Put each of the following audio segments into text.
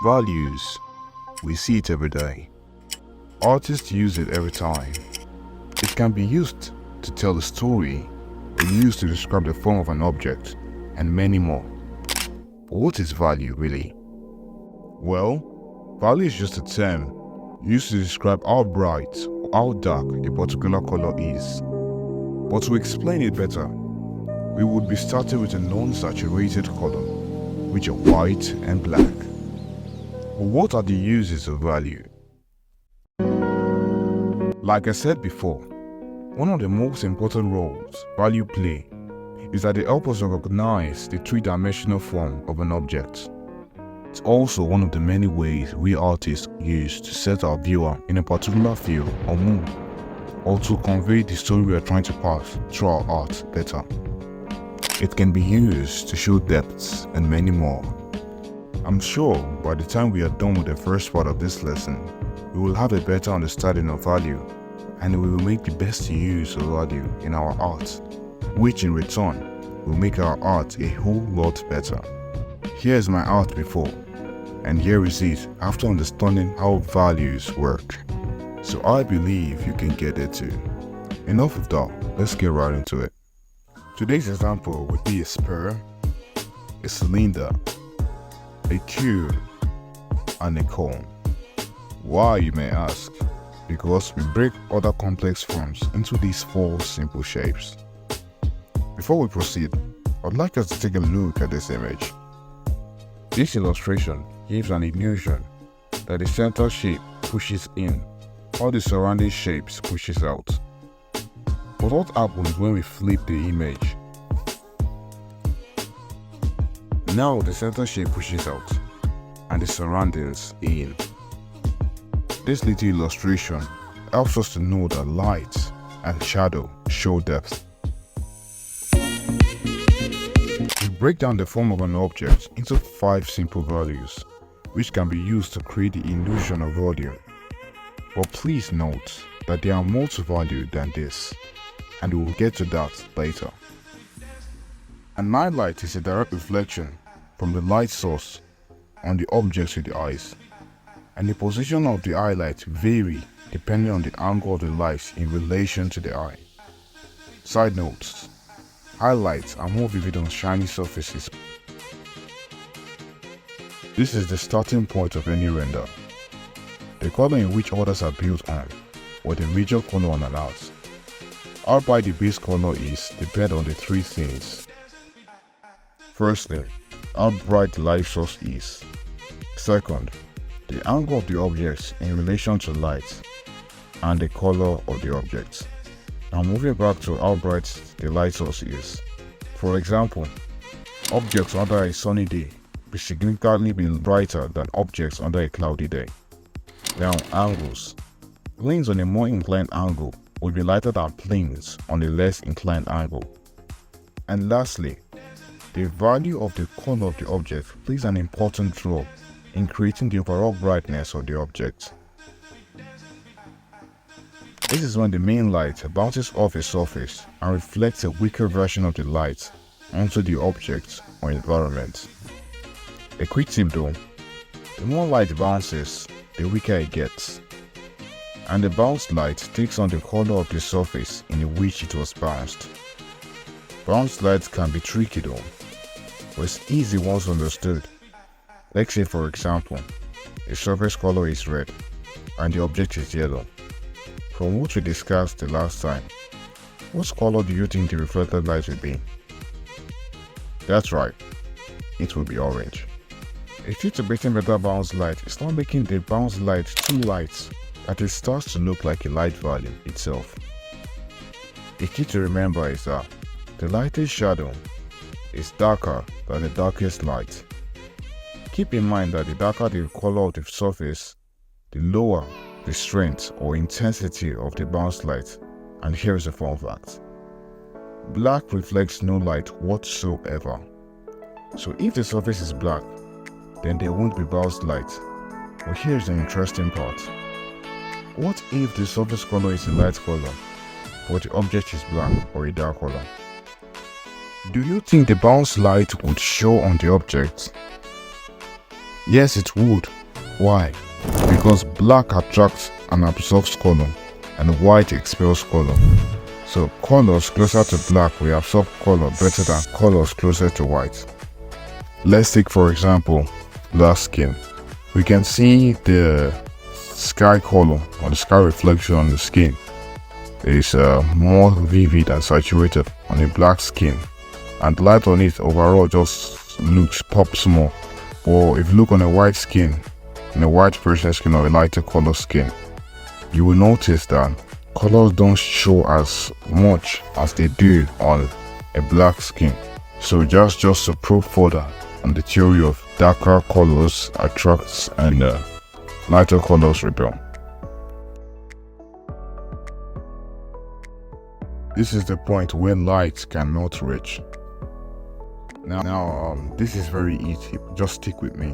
Values. We see it every day. Artists use it every time. It can be used to tell a story, or used to describe the form of an object, and many more. But what is value really? Well, value is just a term used to describe how bright or how dark a particular color is. But to explain it better, we would be starting with a non-saturated color, which are white and black. But what are the uses of value? Like I said before, one of the most important roles value play is that they help us recognize the three-dimensional form of an object. It's also one of the many ways we artists use to set our viewer in a particular feel or mood, or to convey the story we are trying to pass through our art better. It can be used to show depths and many more. I'm sure by the time we are done with the first part of this lesson, we will have a better understanding of value, and we will make the best use of value in our art, which in return will make our art a whole lot better. Here is my art before, and here is it after understanding how values work. So I believe you can get it too. Enough of that, let's get right into it. Today's example would be a spur, a cylinder, a cube, and a cone. Why, you may ask? Because we break other complex forms into these four simple shapes. Before we proceed, I'd like us to take a look at this image. This illustration gives an illusion that the center shape pushes in, while the surrounding shapes pushes out. But what happens when we flip the image? Now the center shape pushes out, and the surroundings in. This little illustration helps us to know that light and shadow show depth. We break down the form of an object into 5 simple values, which can be used to create the illusion of volume. But please note that there are more to value than this, and we will get to that later. An highlight is a direct reflection from the light source on the object with the eyes, and the position of the highlight vary depending on the angle of the light in relation to the eye. Side notes: highlights are more vivid on shiny surfaces. This is the starting point of any render, the color in which others are built on, or the major color on an art. How bright the base color is depends on the 3 things. Firstly, how bright the light source is. Second, the angle of the object in relation to light, and the color of the object. Now moving back to how bright the light source is. For example, objects under a sunny day will significantly be brighter than objects under a cloudy day. Now angles. Planes on a more inclined angle will be lighter than planes on a less inclined angle. And lastly, the value of the color of the object plays an important role in creating the overall brightness of the object. This is when the main light bounces off a surface and reflects a weaker version of the light onto the object or environment. A quick tip though, the more light bounces, the weaker it gets, and the bounced light takes on the color of the surface in which it was bounced. Bounced light can be tricky though, but it's easy once understood. Let's say for example, the surface color is red and the object is yellow. From what we discussed the last time, what color do you think the reflected light will be? That's right, it will be orange. A key to getting better bounce light is not making the bounce light too light that it starts to look like a light value itself. The key to remember is that the lightest shadow is darker than the darkest light. Keep in mind that the darker the color of the surface, the lower the strength or intensity of the bounce light. And here is a fun fact: black reflects no light whatsoever. So if the surface is black, then there won't be bounced light. But here's the interesting part: what if the surface color is a light color, but the object is black or a dark color? Do you think the bounce light would show on the object? Yes, it would. Why? Because black attracts and absorbs color, and white expels color. So colors closer to black will absorb color better than colors closer to white. Let's take for example dark skin. We can see the sky color or the sky reflection on the skin is more vivid and saturated on a black skin, and light on it overall just pops more. Or if you look on a white skin, in a white person's skin or a lighter color skin, you will notice that colors don't show as much as they do on a black skin. So just to prove further on the theory of darker colors attracts and lighter colors repel. This is the point where light cannot reach. Now, this is very easy. Just stick with me.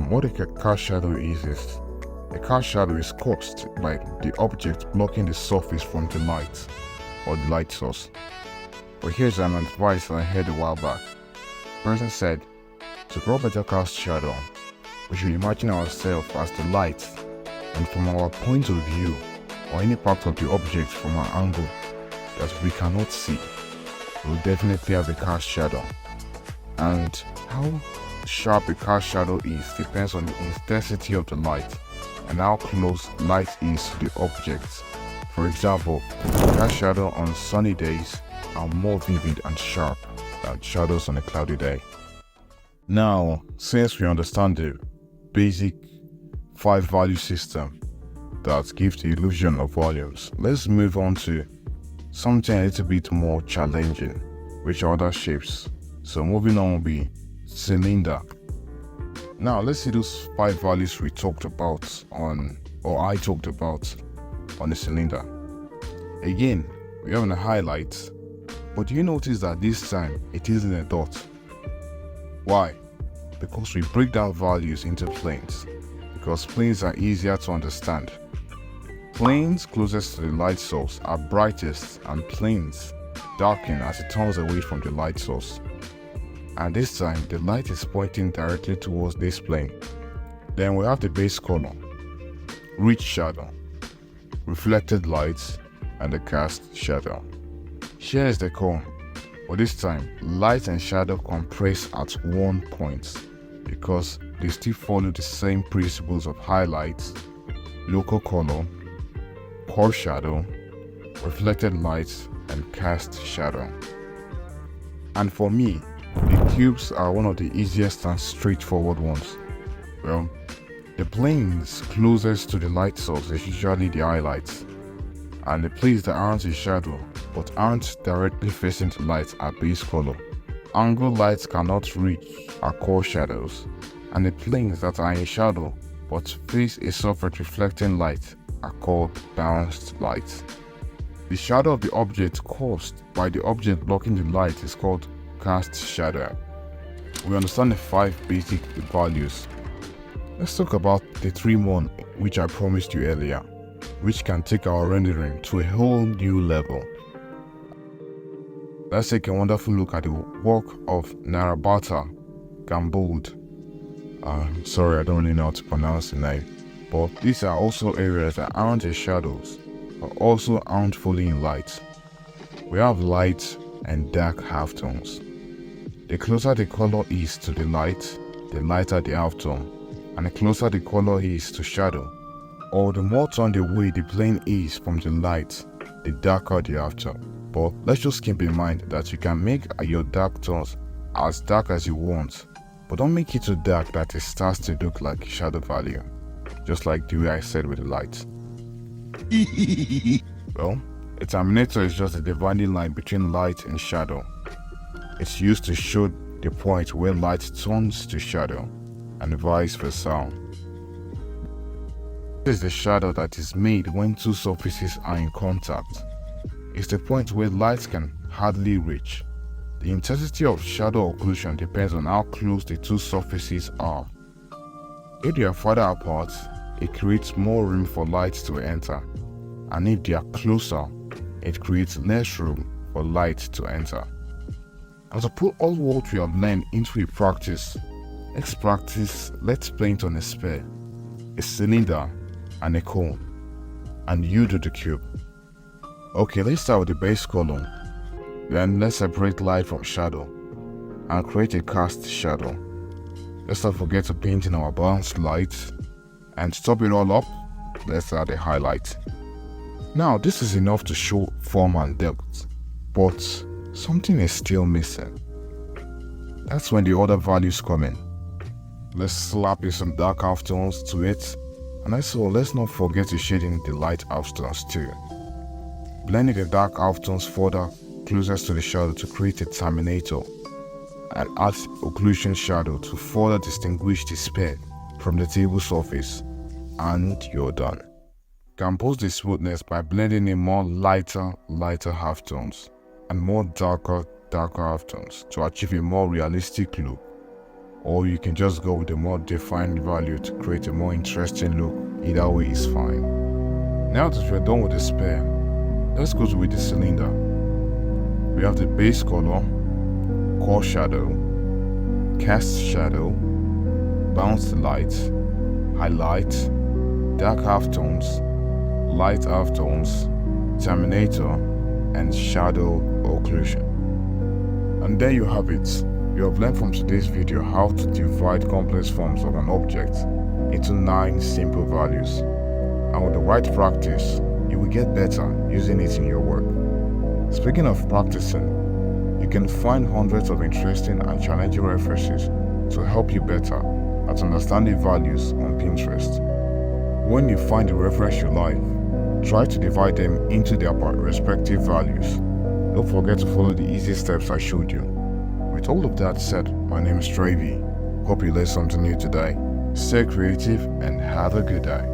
What a cast shadow is a cast shadow is caused by the object blocking the surface from the light or the light source. But here's an advice I heard a while back. The person said, to draw better cast shadow, we should imagine ourselves as the light, and from our point of view, or any part of the object from an angle that we cannot see, we'll definitely have a cast shadow. And how sharp a cast shadow is depends on the intensity of the light and how close light is to the object. For example, cast shadow on sunny days are more vivid and sharp than shadows on a cloudy day. Now, since we understand the basic 5-value system that gives the illusion of volumes, let's move on to something a little bit more challenging, which are other shapes. So moving on will be cylinder. Now let's see those 5 values we talked about I talked about on the cylinder. Again, we have a highlight, but do you notice that this time it isn't a dot? Why? Because we break down values into planes, because planes are easier to understand. Planes closest to the light source are brightest, and planes darken as it turns away from the light source. And this time the light is pointing directly towards this plane. Then we have the base color, rich shadow, reflected light, and the cast shadow. Here is the core, but this time light and shadow compress at one point because they still follow the same principles of highlights, local color, core shadow, reflected light, and cast shadow. And for me, the cubes are one of the easiest and straightforward ones. Well, the planes closest to the light source is usually the highlights, and the planes that aren't in shadow but aren't directly facing the light are base color. Angle lights cannot reach are core shadows, and the planes that are in shadow but face a surface reflecting light are called balanced lights. The shadow of the object caused by the object blocking the light is called cast shadow. We understand the 5 basic values. Let's talk about the 3 more which I promised you earlier, which can take our rendering to a whole new level. Let's take a wonderful look at the work of Narabata Gambold. Sorry, I don't really know how to pronounce the name, but these are also areas that aren't in shadows, but also aren't fully in light. We have light and dark halftones. The closer the color is to the lighter the halftone, and the closer the color is to shadow, or the more turned away the plane is from the light, the darker the halftone. But let's just keep in mind that you can make your dark tones as dark as you want, but don't make it too dark that it starts to look like shadow value, just like the way I said with the light. Well, a terminator is just a dividing line between light and shadow. It's used to show the point where light turns to shadow, and vice versa. This is the shadow that is made when 2 surfaces are in contact. It's the point where light can hardly reach. The intensity of shadow occlusion depends on how close the 2 surfaces are. If they are farther apart, it creates more room for light to enter, and if they are closer, it creates less room for light to enter. And to put all what we have learned into a practice, Let's paint on a sphere, a cylinder, and a cone, and you do the cube. Okay, let's start with the base column. Then let's separate light from shadow and create a cast shadow. Let's not forget to paint in our balanced light, and to top it all up, let's add a highlight. Now this is enough to show form and depth, but something is still missing. That's when the other values come in. Let's slap in some dark halftones to it, and also let's not forget to shade in the light halftones too. Blending the dark halftones further closest to the shadow to create a terminator, and add occlusion shadow to further distinguish the sphere from the table surface, and you're done. Compose the smoothness by blending in more lighter halftones and more darker halftones to achieve a more realistic look, or you can just go with a more defined value to create a more interesting look. Either way is fine. Now that we're done with the sphere, let's go with the cylinder. We have the base color, core shadow, cast shadow, bounced light, highlight, dark halftones, light halftones, terminator, and shadow occlusion. And there you have it. You have learned from today's video how to divide complex forms of an object into 9 simple values. And with the right practice, you will get better using it in your work. Speaking of practicing, you can find hundreds of interesting and challenging references to help you better at understanding values on Pinterest. When you find a reference you like, try to divide them into their respective values. Don't forget to follow the easy steps I showed you. With all of that said, my name is Travy. Hope you learned something new today. Stay creative and have a good day.